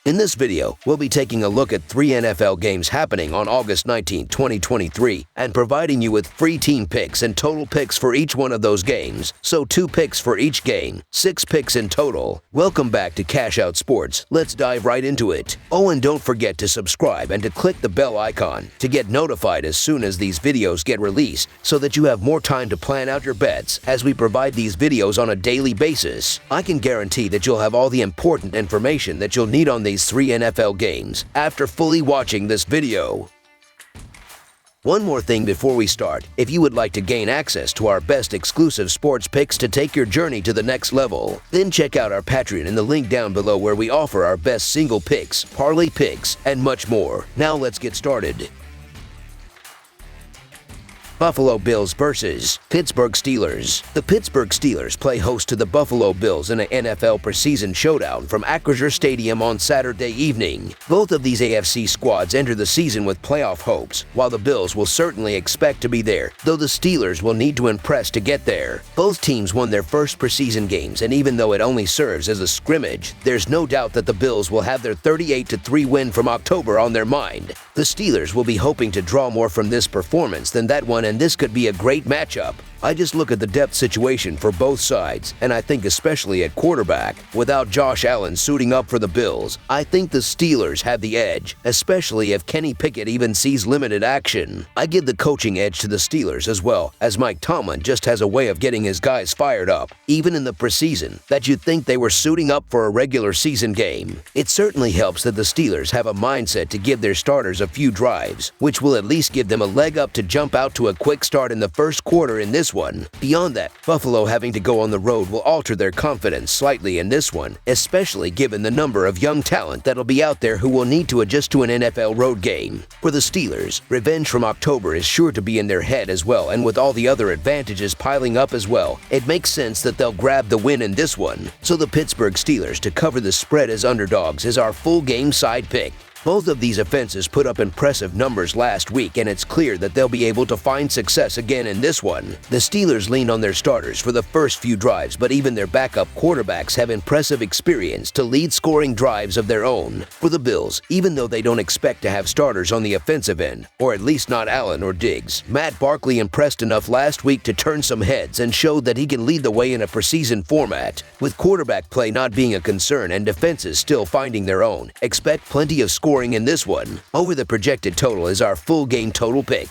In this video, we'll be taking a look at 3 NFL games happening on August 19, 2023, and providing you with free team picks and total picks for each one of those games. So 2 picks for each game, 6 picks in total. Welcome back to Cash Out Sports. Let's dive right into it. Oh, and don't forget to subscribe and to click the bell icon to get notified as soon as these videos get released, so that you have more time to plan out your bets as we provide these videos on a daily basis. I can guarantee that you'll have all the important information that you'll need on these 3 NFL games after fully watching this video. One more thing before we start. If you would like to gain access to our best exclusive sports picks to take your journey to the next level, then check out our Patreon in the link down below, where we offer our best single picks, parlay picks, and much more. Now let's get started. Buffalo Bills versus Pittsburgh Steelers. The Pittsburgh Steelers play host to the Buffalo Bills in an NFL preseason showdown from Acrisure Stadium on Saturday evening. Both of these AFC squads enter the season with playoff hopes, while the Bills will certainly expect to be there, though the Steelers will need to impress to get there. Both teams won their first preseason games, and even though it only serves as a scrimmage, there's no doubt that the Bills will have their 38-3 win from October on their mind. The Steelers will be hoping to draw more from this performance than that one, and this could be a great matchup. I just look at the depth situation for both sides, and I think especially at quarterback, without Josh Allen suiting up for the Bills, I think the Steelers have the edge, especially if Kenny Pickett even sees limited action. I give the coaching edge to the Steelers as well, as Mike Tomlin just has a way of getting his guys fired up, even in the preseason, that you'd think they were suiting up for a regular season game. It certainly helps that the Steelers have a mindset to give their starters a few drives, which will at least give them a leg up to jump out to a quick start in the first quarter in this one. Beyond that, Buffalo having to go on the road will alter their confidence slightly in this one, especially given the number of young talent that'll be out there who will need to adjust to an NFL road game. For the Steelers, revenge from October is sure to be in their head as well, and with all the other advantages piling up as well, it makes sense that they'll grab the win in this one. So the Pittsburgh Steelers to cover the spread as underdogs is our full game side pick. Both of these offenses put up impressive numbers last week, and it's clear that they'll be able to find success again in this one. The Steelers leaned on their starters for the first few drives, but even their backup quarterbacks have impressive experience to lead scoring drives of their own. For the Bills, even though they don't expect to have starters on the offensive end, or at least not Allen or Diggs, Matt Barkley impressed enough last week to turn some heads and showed that he can lead the way in a preseason format. With quarterback play not being a concern and defenses still finding their own, expect plenty of scoring in this one. Over the projected total is our full game total pick.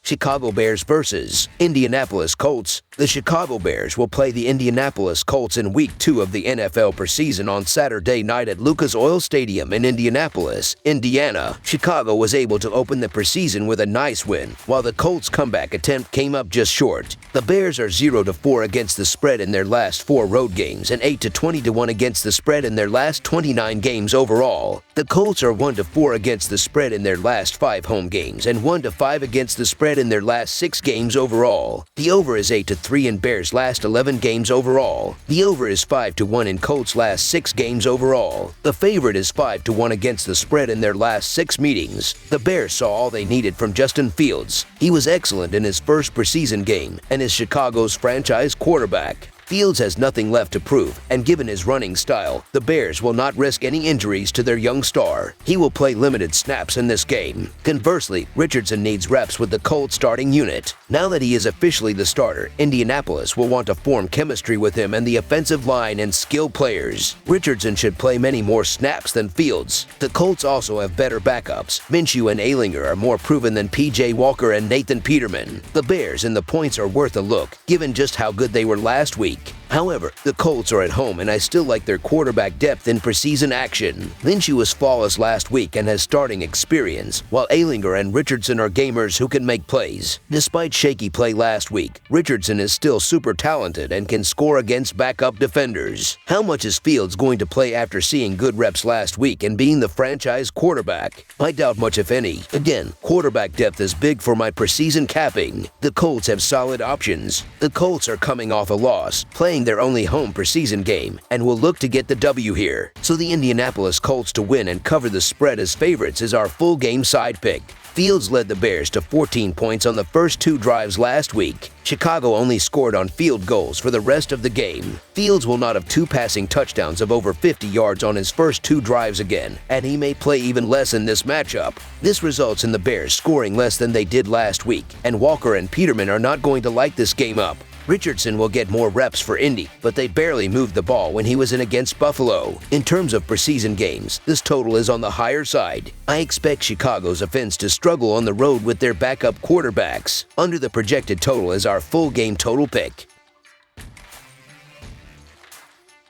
Chicago Bears versus Indianapolis Colts. The Chicago Bears will play the Indianapolis Colts in Week 2 of the NFL preseason on Saturday night at Lucas Oil Stadium in Indianapolis, Indiana. Chicago was able to open the preseason with a nice win, while the Colts' comeback attempt came up just short. The Bears are 0-4 against the spread in their last 4 road games and 8-20-1 against the spread in their last 29 games overall. The Colts are 1-4 against the spread in their last 5 home games and 1-5 against the spread in their last 6 games overall. The over is 8-3 in Bears' last 11 games overall. The over is 5-1 in Colts' last 6 games overall. The favorite is 5-1 against the spread in their last 6 meetings. The Bears saw all they needed from Justin Fields. He was excellent in his first preseason game and is Chicago's franchise quarterback. Fields has nothing left to prove, and given his running style, the Bears will not risk any injuries to their young star. He will play limited snaps in this game. Conversely, Richardson needs reps with the Colts starting unit. Now that he is officially the starter, Indianapolis will want to form chemistry with him and the offensive line and skilled players. Richardson should play many more snaps than Fields. The Colts also have better backups. Minshew and Ehlinger are more proven than P.J. Walker and Nathan Peterman. The Bears and the points are worth a look, given just how good they were last week. However, the Colts are at home, and I still like their quarterback depth in preseason action. Minshew was flawless last week and has starting experience, while Ehlinger and Richardson are gamers who can make plays. Despite shaky play last week, Richardson is still super talented and can score against backup defenders. How much is Fields going to play after seeing good reps last week and being the franchise quarterback? I doubt much, if any. Again, quarterback depth is big for my preseason capping. The Colts have solid options. The Colts are coming off a loss, playing being their only home preseason game and will look to get the W here. So the Indianapolis Colts to win and cover the spread as favorites is our full game side pick. Fields led the Bears to 14 points on the first 2 drives last week. Chicago only scored on field goals for the rest of the game. Fields will not have 2 passing touchdowns of over 50 yards on his first 2 drives again, and he may play even less in this matchup. This results in the Bears scoring less than they did last week, and Walker and Peterman are not going to light this game up. Richardson will get more reps for Indy, but they barely moved the ball when he was in against Buffalo. In terms of preseason games, this total is on the higher side. I expect Chicago's offense to struggle on the road with their backup quarterbacks. Under the projected total is our full game total pick.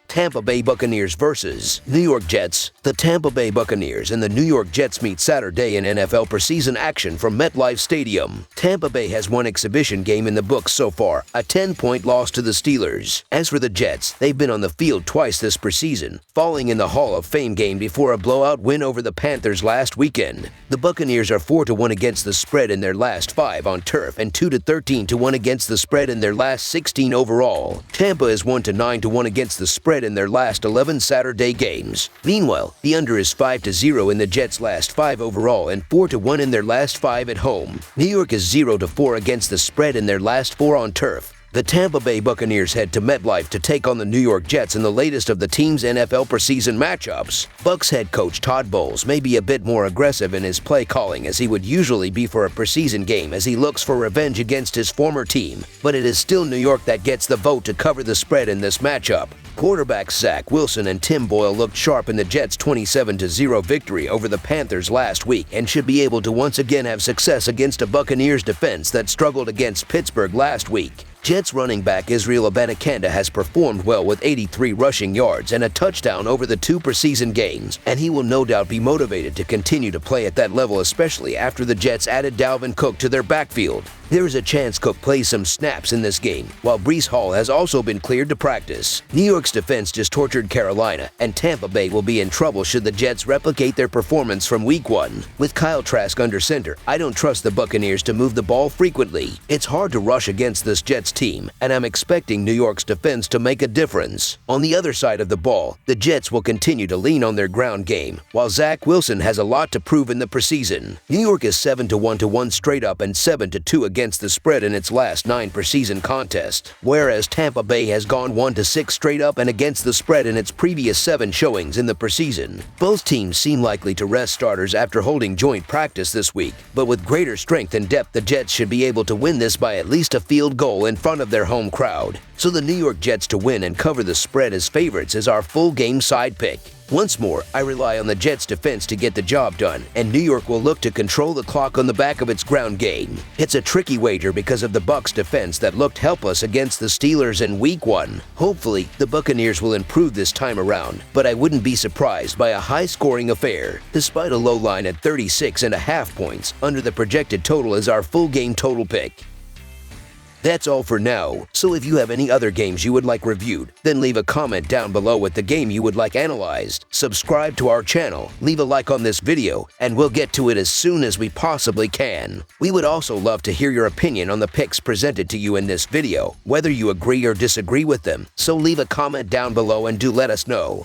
Tampa Bay Buccaneers versus New York Jets. The Tampa Bay Buccaneers and the New York Jets meet Saturday in NFL preseason action from MetLife Stadium. Tampa Bay has one exhibition game in the books so far, a 10-point loss to the Steelers. As for the Jets, they've been on the field twice this preseason, falling in the Hall of Fame game before a blowout win over the Panthers last weekend. The Buccaneers are 4-1 against the spread in their last 5 on turf and 2-13-1 against the spread in their last 16 overall. Tampa is 1-9-1 against the spread in their last 11 Saturday games. Meanwhile, the under is 5-0 in the Jets' last 5 overall and 4-1 in their last 5 at home. New York is 0-4 against the spread in their last 4 on turf. The Tampa Bay Buccaneers head to MetLife to take on the New York Jets in the latest of the team's NFL preseason matchups. Bucs head coach Todd Bowles may be a bit more aggressive in his play calling as he would usually be for a preseason game as he looks for revenge against his former team, but it is still New York that gets the vote to cover the spread in this matchup. Quarterbacks Zach Wilson and Tim Boyle looked sharp in the Jets' 27-0 victory over the Panthers last week and should be able to once again have success against a Buccaneers defense that struggled against Pittsburgh last week. Jets running back Israel Abanikanda has performed well with 83 rushing yards and a touchdown over the 2 preseason games, and he will no doubt be motivated to continue to play at that level, especially after the Jets added Dalvin Cook to their backfield. There is a chance Cook plays some snaps in this game, while Breece Hall has also been cleared to practice. New York's defense just tortured Carolina, and Tampa Bay will be in trouble should the Jets replicate their performance from Week 1. With Kyle Trask under center, I don't trust the Buccaneers to move the ball frequently. It's hard to rush against this Jets team, and I'm expecting New York's defense to make a difference. On the other side of the ball, the Jets will continue to lean on their ground game, while Zach Wilson has a lot to prove in the preseason. New York is 7-1 straight up and 7-2 against the spread in its last 9 preseason contests, whereas Tampa Bay has gone 1-6 straight up and against the spread in its previous 7 showings in the preseason. Both teams seem likely to rest starters after holding joint practice this week, but with greater strength and depth, the Jets should be able to win this by at least a field goal in front of their home crowd. So the New York Jets to win and cover the spread as favorites is our full game side pick. Once more, I rely on the Jets defense to get the job done, and New York will look to control the clock on the back of its ground game. It's a tricky wager because of the Bucs defense that looked helpless against the Steelers in Week 1. Hopefully, the Buccaneers will improve this time around, but I wouldn't be surprised by a high-scoring affair. Despite a low line at 36.5 points, under the projected total is our full game total pick. That's all for now, so if you have any other games you would like reviewed, then leave a comment down below with the game you would like analyzed. Subscribe to our channel, leave a like on this video, and we'll get to it as soon as we possibly can. We would also love to hear your opinion on the picks presented to you in this video, whether you agree or disagree with them, so leave a comment down below and do let us know.